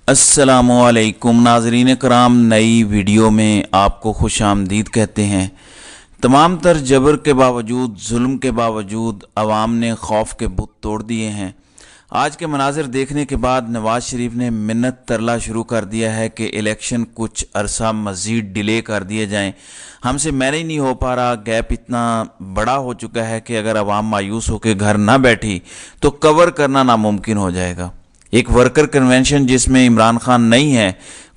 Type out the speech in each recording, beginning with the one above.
السلام علیکم ناظرین کرام، نئی ویڈیو میں آپ کو خوش آمدید کہتے ہیں۔ تمام تر جبر کے باوجود، ظلم کے باوجود عوام نے خوف کے بت توڑ دیے ہیں۔ آج کے مناظر دیکھنے کے بعد نواز شریف نے منت ترلا شروع کر دیا ہے کہ الیکشن کچھ عرصہ مزید ڈیلے کر دیے جائیں۔ ہم سے مینیج نہیں ہو پا رہا، گیپ اتنا بڑا ہو چکا ہے کہ اگر عوام مایوس ہو کے گھر نہ بیٹھی تو کور کرنا ناممکن ہو جائے گا۔ ایک ورکر کنونشن جس میں عمران خان نہیں ہے،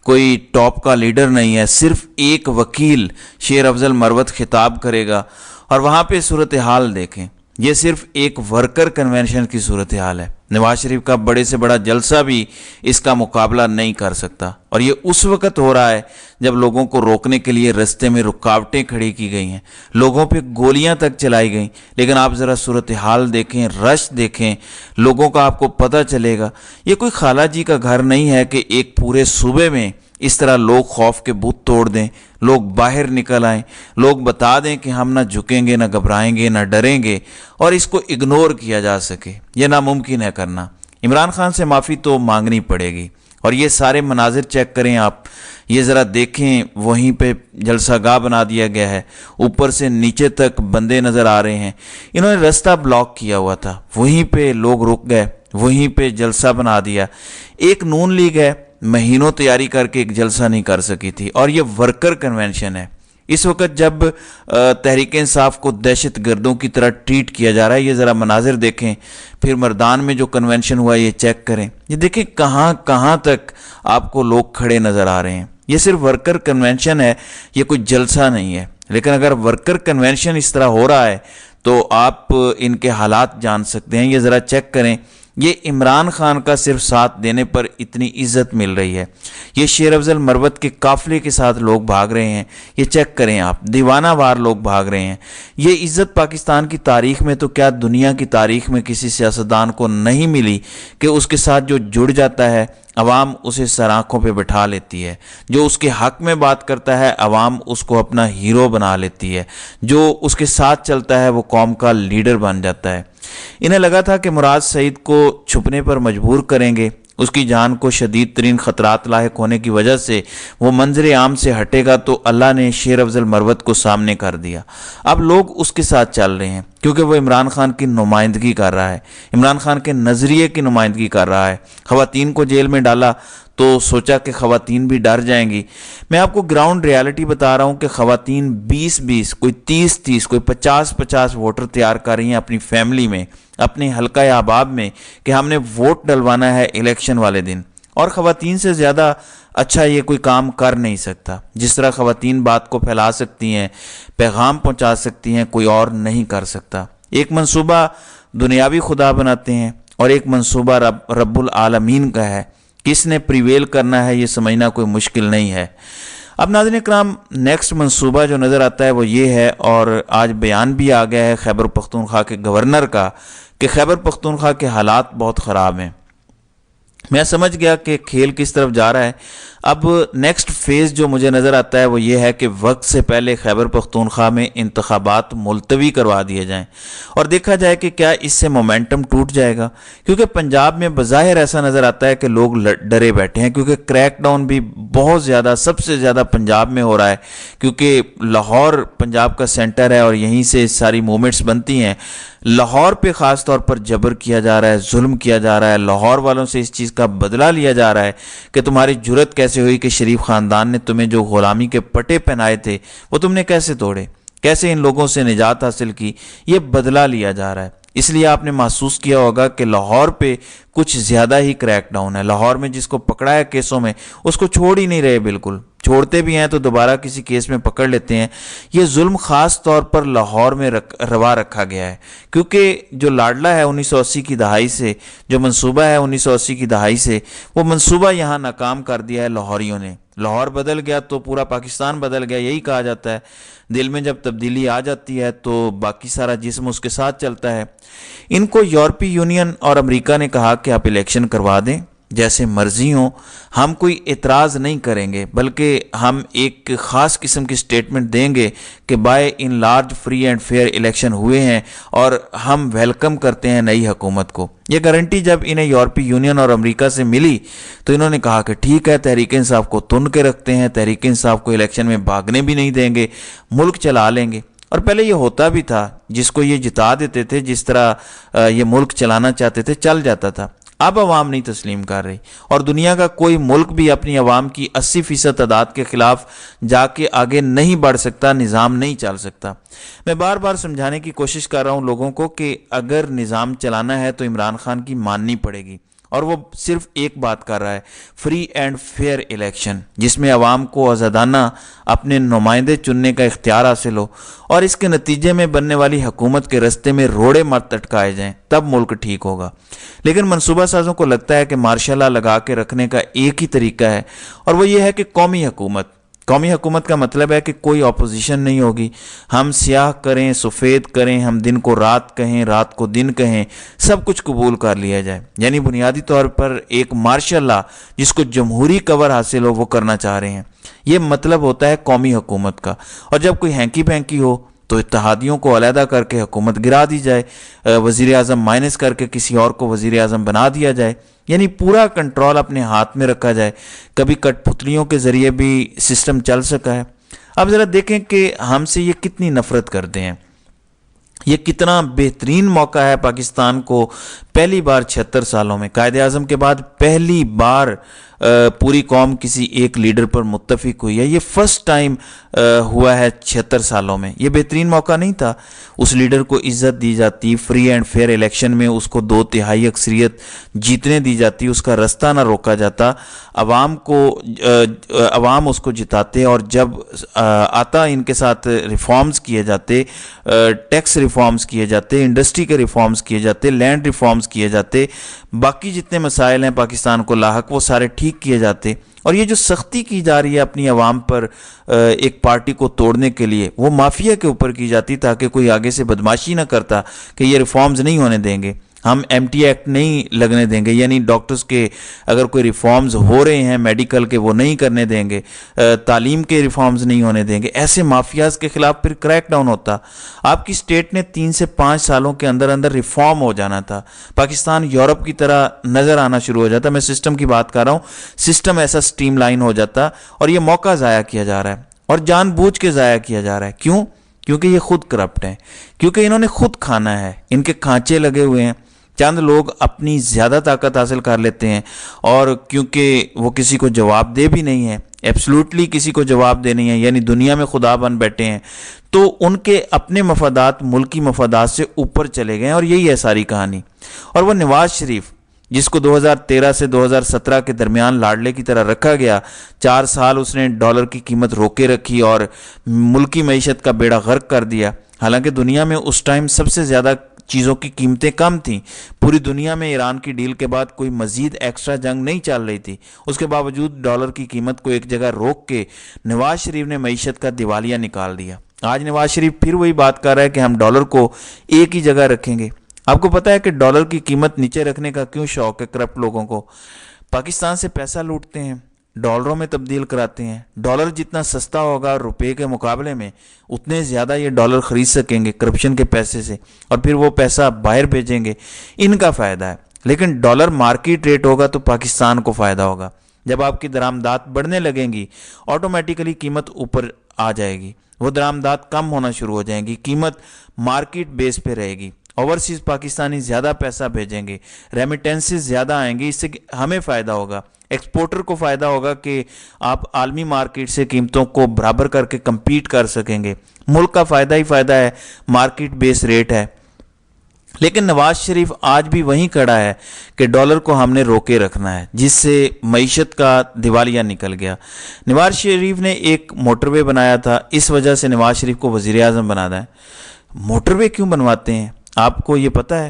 کوئی ٹاپ کا لیڈر نہیں ہے، صرف ایک وکیل شیر افضل مروت خطاب کرے گا، اور وہاں پہ صورتحال دیکھیں۔ یہ صرف ایک ورکر کنونشن کی صورتحال ہے۔ نواز شریف کا بڑے سے بڑا جلسہ بھی اس کا مقابلہ نہیں کر سکتا، اور یہ اس وقت ہو رہا ہے جب لوگوں کو روکنے کے لیے رستے میں رکاوٹیں کھڑی کی گئی ہیں، لوگوں پہ گولیاں تک چلائی گئیں۔ لیکن آپ ذرا صورتحال دیکھیں، رش دیکھیں، لوگوں کا آپ کو پتہ چلے گا۔ یہ کوئی خالہ جی کا گھر نہیں ہے کہ ایک پورے صوبے میں اس طرح لوگ خوف کے بت توڑ دیں، لوگ باہر نکل آئیں، لوگ بتا دیں کہ ہم نہ جھکیں گے، نہ گھبرائیں گے، نہ ڈریں گے، اور اس کو اگنور کیا جا سکے۔ یہ ناممکن ہے کرنا۔ عمران خان سے معافی تو مانگنی پڑے گی، اور یہ سارے مناظر چیک کریں آپ، یہ ذرا دیکھیں، وہیں پہ جلسہ گاہ بنا دیا گیا ہے، اوپر سے نیچے تک بندے نظر آ رہے ہیں۔ انہوں نے رستہ بلاک کیا ہوا تھا، وہیں پہ لوگ رک گئے، وہیں پہ جلسہ بنا دیا۔ ایک نون لیگ ہے، مہینوں تیاری کر کے ایک جلسہ نہیں کر سکی تھی، اور یہ ورکر کنونشن ہے۔ اس وقت جب تحریک انصاف کو دہشت گردوں کی طرح ٹریٹ کیا جا رہا ہے، یہ ذرا مناظر دیکھیں، پھر مردان میں جو کنونشن ہوا یہ چیک کریں، یہ دیکھیں کہاں کہاں تک آپ کو لوگ کھڑے نظر آ رہے ہیں۔ یہ صرف ورکر کنونشن ہے، یہ کوئی جلسہ نہیں ہے۔ لیکن اگر ورکر کنونشن اس طرح ہو رہا ہے تو آپ ان کے حالات جان سکتے ہیں۔ یہ ذرا چیک کریں، یہ عمران خان کا صرف ساتھ دینے پر اتنی عزت مل رہی ہے، یہ شیر افضل مروت کے قافلے کے ساتھ لوگ بھاگ رہے ہیں۔ یہ چیک کریں آپ، دیوانہ وار لوگ بھاگ رہے ہیں۔ یہ عزت پاکستان کی تاریخ میں تو کیا دنیا کی تاریخ میں کسی سیاستدان کو نہیں ملی کہ اس کے ساتھ جو جڑ جاتا ہے عوام اسے سر آنکھوں پہ بٹھا لیتی ہے، جو اس کے حق میں بات کرتا ہے عوام اس کو اپنا ہیرو بنا لیتی ہے، جو اس کے ساتھ چلتا ہے وہ قوم کا لیڈر بن جاتا ہے۔ انہیں لگا تھا کہ مراد سعید کو چھپنے پر مجبور کریں گے، اس کی جان کو شدید ترین خطرات لاحق ہونے کی وجہ سے وہ منظر عام سے ہٹے گا، تو اللہ نے شیر افضل مروت کو سامنے کر دیا۔ اب لوگ اس کے ساتھ چل رہے ہیں کیونکہ وہ عمران خان کی نمائندگی کر رہا ہے، عمران خان کے نظریے کی نمائندگی کر رہا ہے۔ خواتین کو جیل میں ڈالا تو سوچا کہ خواتین بھی ڈر جائیں گی۔ میں آپ کو گراؤنڈ ریالٹی بتا رہا ہوں کہ خواتین 20-20، کوئی 30-30، کوئی 50-50 ووٹر تیار کر رہی ہیں اپنی فیملی میں، اپنے حلقہ احباب میں، کہ ہم نے ووٹ ڈلوانا ہے الیکشن والے دن۔ اور خواتین سے زیادہ اچھا یہ کوئی کام کر نہیں سکتا۔ جس طرح خواتین بات کو پھیلا سکتی ہیں، پیغام پہنچا سکتی ہیں، کوئی اور نہیں کر سکتا۔ ایک منصوبہ دنیاوی خدا بناتے ہیں، اور ایک منصوبہ رب العالمین کا ہے۔ کس نے پریویل کرنا ہے یہ سمجھنا کوئی مشکل نہیں ہے۔ اب ناظرین اکرام، نیکسٹ منصوبہ جو نظر آتا ہے وہ یہ ہے، اور آج بیان بھی آ گیا ہے خیبر پختونخوا کے گورنر کا کہ خیبر پختونخوا کے حالات بہت خراب ہیں۔ میں سمجھ گیا کہ کھیل کس طرف جا رہا ہے۔ اب نیکسٹ فیز جو مجھے نظر آتا ہے وہ یہ ہے کہ وقت سے پہلے خیبر پختونخوا میں انتخابات ملتوی کروا دیے جائیں، اور دیکھا جائے کہ کیا اس سے مومنٹم ٹوٹ جائے گا، کیونکہ پنجاب میں بظاہر ایسا نظر آتا ہے کہ لوگ ڈرے بیٹھے ہیں، کیونکہ کریک ڈاؤن بھی بہت زیادہ، سب سے زیادہ پنجاب میں ہو رہا ہے، کیونکہ لاہور پنجاب کا سینٹر ہے اور یہیں سے ساری موومنٹس بنتی ہیں۔ لاہور پہ خاص طور پر جبر کیا جا رہا ہے، ظلم کیا جا رہا ہے، لاہور والوں سے اس چیز کا بدلہ لیا جا رہا ہے کہ تمہاری جرت کیسے ہوئی کہ شریف خاندان نے تمہیں جو غلامی کے پٹے پہنائے تھے وہ تم نے کیسے توڑے، کیسے ان لوگوں سے نجات حاصل کی، یہ بدلہ لیا جا رہا ہے۔ اس لیے آپ نے محسوس کیا ہوگا کہ لاہور پہ کچھ زیادہ ہی کریک ڈاؤن ہے۔ لاہور میں جس کو پکڑا ہے کیسوں میں اس کو چھوڑ ہی نہیں رہے، بالکل چھوڑتے بھی ہیں تو دوبارہ کسی کیس میں پکڑ لیتے ہیں۔ یہ ظلم خاص طور پر لاہور میں روا رکھا گیا ہے، کیونکہ جو لاڈلا ہے 1980 کی دہائی سے، جو منصوبہ ہے 1980 کی دہائی سے، وہ منصوبہ یہاں ناکام کر دیا ہے لاہوریوں نے۔ لاہور بدل گیا تو پورا پاکستان بدل گیا، یہی کہا جاتا ہے۔ دل میں جب تبدیلی آ جاتی ہے تو باقی سارا جسم اس کے ساتھ چلتا ہے۔ ان کو یورپی یونین اور امریکہ نے کہا کہ آپ الیکشن کروا دیں، جیسے مرضی ہوں، ہم کوئی اعتراض نہیں کریں گے، بلکہ ہم ایک خاص قسم کی سٹیٹمنٹ دیں گے کہ by and large free and fair election ہوئے ہیں اور ہم ویلکم کرتے ہیں نئی حکومت کو۔ یہ گارنٹی جب انہیں یورپی یونین اور امریکہ سے ملی تو انہوں نے کہا کہ ٹھیک ہے، تحریک انصاف کو تن کے رکھتے ہیں، تحریک انصاف کو الیکشن میں بھاگنے بھی نہیں دیں گے، ملک چلا لیں گے۔ اور پہلے یہ ہوتا بھی تھا، جس کو یہ جتا دیتے تھے، جس طرح یہ ملک چلانا چاہتے تھے، چل جاتا تھا۔ اب عوام نہیں تسلیم کر رہی، اور دنیا کا کوئی ملک بھی اپنی عوام کی 80% تعداد کے خلاف جا کے آگے نہیں بڑھ سکتا، نظام نہیں چل سکتا۔ میں بار بار سمجھانے کی کوشش کر رہا ہوں لوگوں کو کہ اگر نظام چلانا ہے تو عمران خان کی ماننی پڑے گی، اور وہ صرف ایک بات کر رہا ہے، فری اینڈ فیئر الیکشن، جس میں عوام کو آزادانہ اپنے نمائندے چننے کا اختیار حاصل ہو، اور اس کے نتیجے میں بننے والی حکومت کے رستے میں روڑے مت اٹکائے جائیں، تب ملک ٹھیک ہوگا۔ لیکن منصوبہ سازوں کو لگتا ہے کہ مارشل لا لگا کے رکھنے کا ایک ہی طریقہ ہے، اور وہ یہ ہے کہ قومی حکومت۔ قومی حکومت کا مطلب ہے کہ کوئی اپوزیشن نہیں ہوگی، ہم سیاہ کریں سفید کریں، ہم دن کو رات کہیں رات کو دن کہیں، سب کچھ قبول کر لیا جائے۔ یعنی بنیادی طور پر ایک مارشل لا جس کو جمہوری کور حاصل ہو وہ کرنا چاہ رہے ہیں۔ یہ مطلب ہوتا ہے قومی حکومت کا۔ اور جب کوئی ہینکی پینکی ہو تو اتحادیوں کو علیحدہ کر کے حکومت گرا دی جائے، وزیر اعظم مائنس کر کے کسی اور کو وزیر اعظم بنا دیا جائے، یعنی پورا کنٹرول اپنے ہاتھ میں رکھا جائے۔ کبھی کٹ پتلیوں کے ذریعے بھی سسٹم چل سکا ہے۔ اب ذرا دیکھیں کہ ہم سے یہ کتنی نفرت کرتے ہیں۔ یہ کتنا بہترین موقع ہے پاکستان کو، پہلی بار 76 سالوں میں، قائد اعظم کے بعد پہلی بار پوری قوم کسی ایک لیڈر پر متفق ہوئی ہے۔ یہ فرسٹ ٹائم ہوا ہے 76 سالوں میں۔ یہ بہترین موقع نہیں تھا؟ اس لیڈر کو عزت دی جاتی، فری اینڈ فیئر الیکشن میں اس کو 2/3 اکثریت جیتنے دی جاتی، اس کا رستہ نہ روکا جاتا، عوام اس کو جتاتے، اور جب آتا ان کے ساتھ ریفارمز کیے جاتے، ٹیکس ریفارمز کیے جاتے، انڈسٹری کے ریفارمز کیے جاتے، لینڈ ریفارمز کیے جاتے، باقی جتنے مسائل ہیں پاکستان کو لاحق وہ سارے ٹھیک کیے جاتے۔ اور یہ جو سختی کی جا رہی ہے اپنی عوام پر ایک پارٹی کو توڑنے کے لیے، وہ مافیا کے اوپر کی جاتی تاکہ کوئی آگے سے بدماشی نہ کرتا کہ یہ ریفارمز نہیں ہونے دیں گے، ہم ایم ٹی ایکٹ نہیں لگنے دیں گے، یعنی ڈاکٹرز کے اگر کوئی ریفارمز ہو رہے ہیں میڈیکل کے وہ نہیں کرنے دیں گے، تعلیم کے ریفارمز نہیں ہونے دیں گے۔ ایسے مافیاز کے خلاف پھر کریک ڈاؤن ہوتا۔ آپ کی سٹیٹ نے 3 سے 5 سالوں کے اندر اندر ریفارم ہو جانا تھا، پاکستان یورپ کی طرح نظر آنا شروع ہو جاتا۔ میں سسٹم کی بات کر رہا ہوں، سسٹم ایسا سٹریم لائن ہو جاتا، اور یہ موقع ضائع کیا جا رہا ہے، اور جان بوجھ کے ضائع کیا جا رہا ہے۔ کیوں؟ کیونکہ یہ خود کرپٹ ہیں، کیونکہ انہوں نے خود کھانا ہے، ان کے کھانچے لگے ہوئے ہیں، چند لوگ اپنی زیادہ طاقت حاصل کر لیتے ہیں، اور کیونکہ وہ کسی کو جواب دہ بھی نہیں ہے، ایبسلوٹلی کسی کو جواب دہ نہیں ہے، یعنی دنیا میں خدا بن بیٹھے ہیں، تو ان کے اپنے مفادات ملکی مفادات سے اوپر چلے گئے، اور یہی ہے ساری کہانی۔ اور وہ نواز شریف جس کو 2013 سے 2017 کے درمیان لاڈلے کی طرح رکھا گیا، 4 سال اس نے ڈالر کی قیمت روکے رکھی اور ملکی معیشت کا بیڑا غرق کر دیا۔ حالانکہ دنیا میں اس ٹائم سب سے زیادہ چیزوں کی قیمتیں کم تھیں، پوری دنیا میں ایران کی ڈیل کے بعد کوئی مزید ایکسٹرا جنگ نہیں چل رہی تھی، اس کے باوجود ڈالر کی قیمت کو ایک جگہ روک کے نواز شریف نے معیشت کا دیوالیہ نکال دیا۔ آج نواز شریف پھر وہی بات کر رہا ہے کہ ہم ڈالر کو ایک ہی جگہ رکھیں گے۔ آپ کو پتہ ہے کہ ڈالر کی قیمت نیچے رکھنے کا کیوں شوق ہے کرپٹ لوگوں کو؟ پاکستان سے پیسہ لوٹتے ہیں، ڈالروں میں تبدیل کراتے ہیں، ڈالر جتنا سستا ہوگا روپے کے مقابلے میں اتنے زیادہ یہ ڈالر خرید سکیں گے کرپشن کے پیسے سے، اور پھر وہ پیسہ باہر بھیجیں گے، ان کا فائدہ ہے۔ لیکن ڈالر مارکیٹ ریٹ ہوگا تو پاکستان کو فائدہ ہوگا۔ جب آپ کی درآمدات بڑھنے لگیں گی آٹومیٹیکلی قیمت اوپر آ جائے گی، وہ درآمدات کم ہونا شروع ہو جائیں گی، قیمت مارکیٹ بیس پہ رہے گی، اوورسیز پاکستانی زیادہ پیسہ بھیجیں گے، ریمیٹنسز زیادہ آئیں گے، اس سے ہمیں فائدہ ہوگا، ایکسپورٹر کو فائدہ ہوگا کہ آپ عالمی مارکیٹ سے قیمتوں کو برابر کر کے کمپیٹ کر سکیں گے، ملک کا فائدہ ہی فائدہ ہے، مارکیٹ بیس ریٹ ہے۔ لیکن نواز شریف آج بھی وہیں کھڑا ہے کہ ڈالر کو ہم نے روکے رکھنا ہے، جس سے معیشت کا دیوالیہ نکل گیا۔ نواز شریف نے ایک موٹر وے بنایا تھا، اس وجہ سے نواز شریف کو وزیر اعظم بنا ہے۔ موٹر وے کیوں بنواتے ہیں؟ آپ کو یہ پتہ ہے